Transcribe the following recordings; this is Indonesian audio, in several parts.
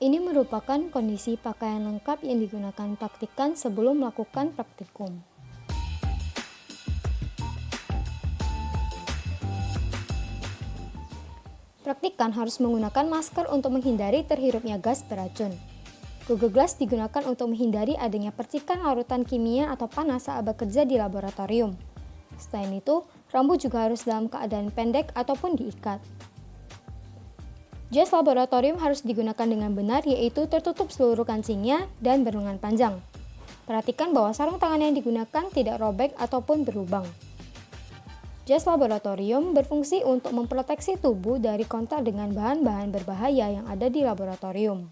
Ini merupakan kondisi pakaian lengkap yang digunakan praktikan sebelum melakukan praktikum. Praktikan harus menggunakan masker untuk menghindari terhirupnya gas beracun. Google Glass digunakan untuk menghindari adanya percikan larutan kimia atau panas saat bekerja di laboratorium. Selain itu, rambut juga harus dalam keadaan pendek ataupun diikat. Jas laboratorium harus digunakan dengan benar, yaitu tertutup seluruh kancingnya dan berlengan panjang. Perhatikan bahwa sarung tangan yang digunakan tidak robek ataupun berlubang. Jas laboratorium berfungsi untuk memproteksi tubuh dari kontak dengan bahan-bahan berbahaya yang ada di laboratorium.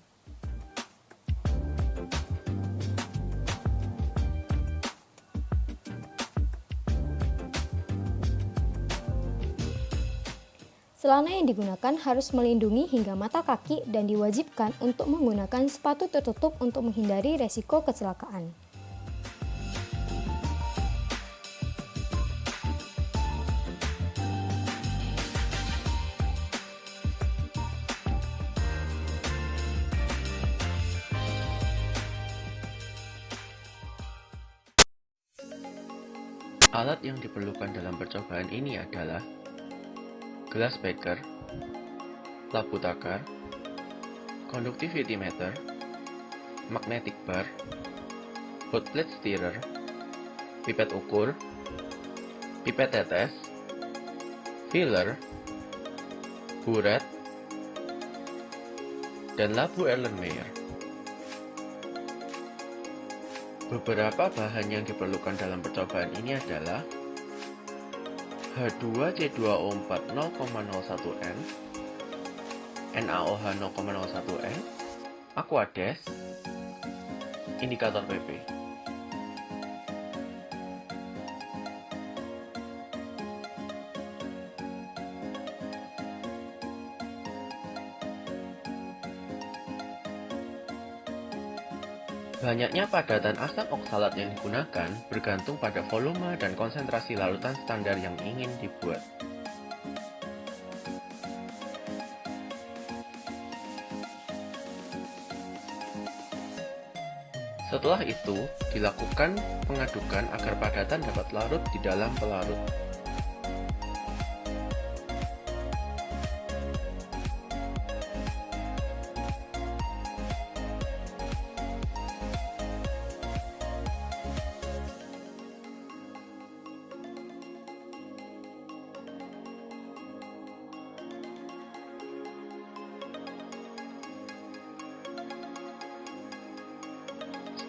Celana yang digunakan harus melindungi hingga mata kaki dan diwajibkan untuk menggunakan sepatu tertutup untuk menghindari resiko kecelakaan. Alat yang diperlukan dalam percobaan ini adalah glass beaker, labu takar, conductivity meter, magnetic bar, hot plate stirrer, pipet ukur, pipet tetes, filler, buret, dan labu Erlenmeyer. Beberapa bahan yang diperlukan dalam percobaan ini adalah H2C2O4 0,01N, NaOH 0,01N, Aquades, indikator PP. Banyaknya padatan asam oksalat yang digunakan bergantung pada volume dan konsentrasi larutan standar yang ingin dibuat. Setelah itu, dilakukan pengadukan agar padatan dapat larut di dalam pelarut.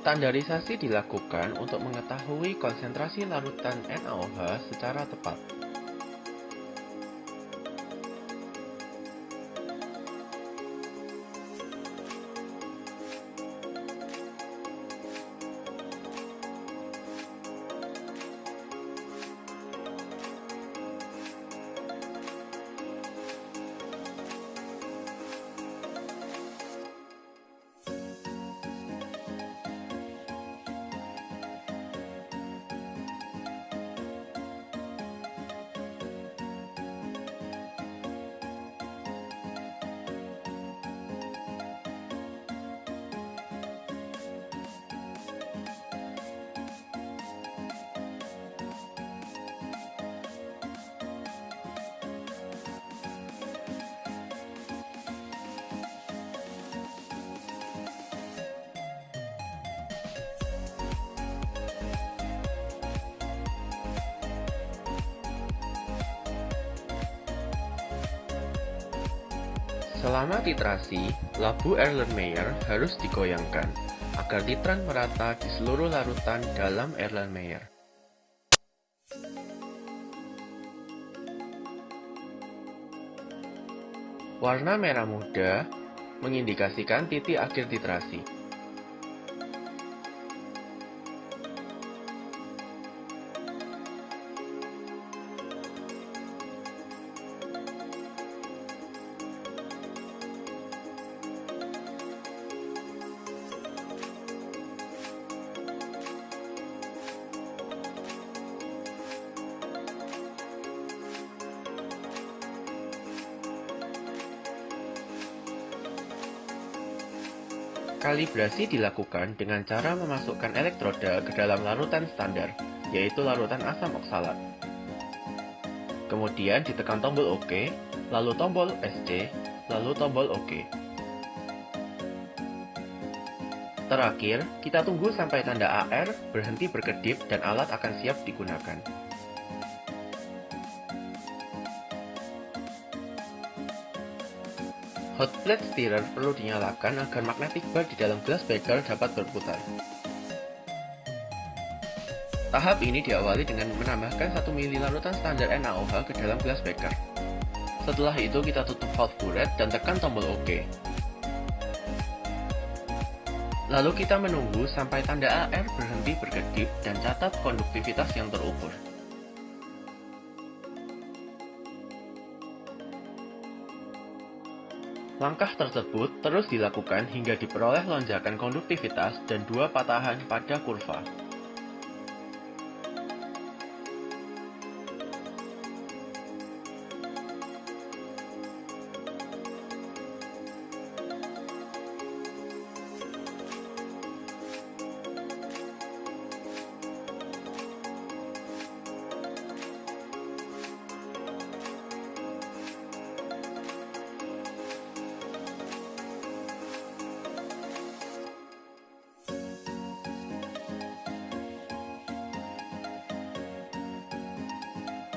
Standarisasi dilakukan untuk mengetahui konsentrasi larutan NaOH secara tepat. Selama titrasi, labu Erlenmeyer harus digoyangkan agar titran merata di seluruh larutan dalam Erlenmeyer. Warna merah muda mengindikasikan titik akhir titrasi. Kalibrasi dilakukan dengan cara memasukkan elektroda ke dalam larutan standar, yaitu larutan asam oksalat. Kemudian ditekan tombol OK, lalu tombol SC, lalu tombol OK. Terakhir, kita tunggu sampai tanda AR berhenti berkedip dan alat akan siap digunakan. Hot plate stirrer perlu dinyalakan agar magnetic bar di dalam glass breaker dapat berputar. Tahap ini diawali dengan menambahkan 1 ml larutan standar NaOH ke dalam glass breaker. Setelah itu kita tutup valve buret dan tekan tombol OK. Lalu kita menunggu sampai tanda AR berhenti berkedip dan catat konduktivitas yang terukur. Langkah tersebut terus dilakukan hingga diperoleh lonjakan konduktivitas dan 2 patahan pada kurva.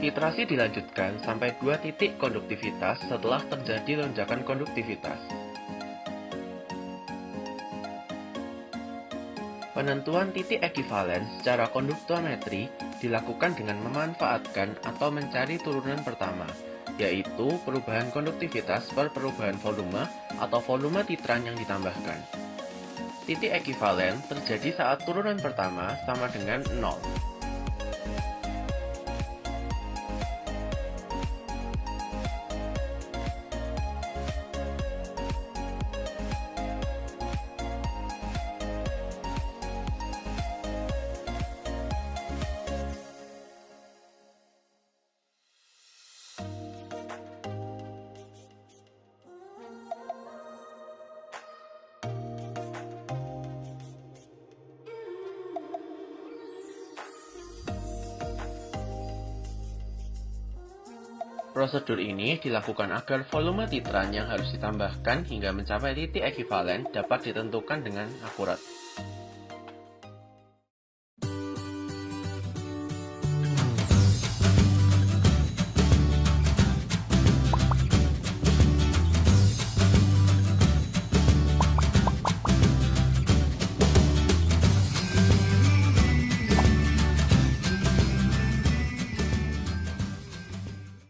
Titrasi dilanjutkan sampai 2 titik konduktivitas setelah terjadi lonjakan konduktivitas. Penentuan titik ekivalen secara konduktometri dilakukan dengan memanfaatkan atau mencari turunan pertama, yaitu perubahan konduktivitas per perubahan volume atau volume titran yang ditambahkan. Titik ekivalen terjadi saat turunan pertama sama dengan 0. Prosedur ini dilakukan agar volume titran yang harus ditambahkan hingga mencapai titik ekivalen dapat ditentukan dengan akurat.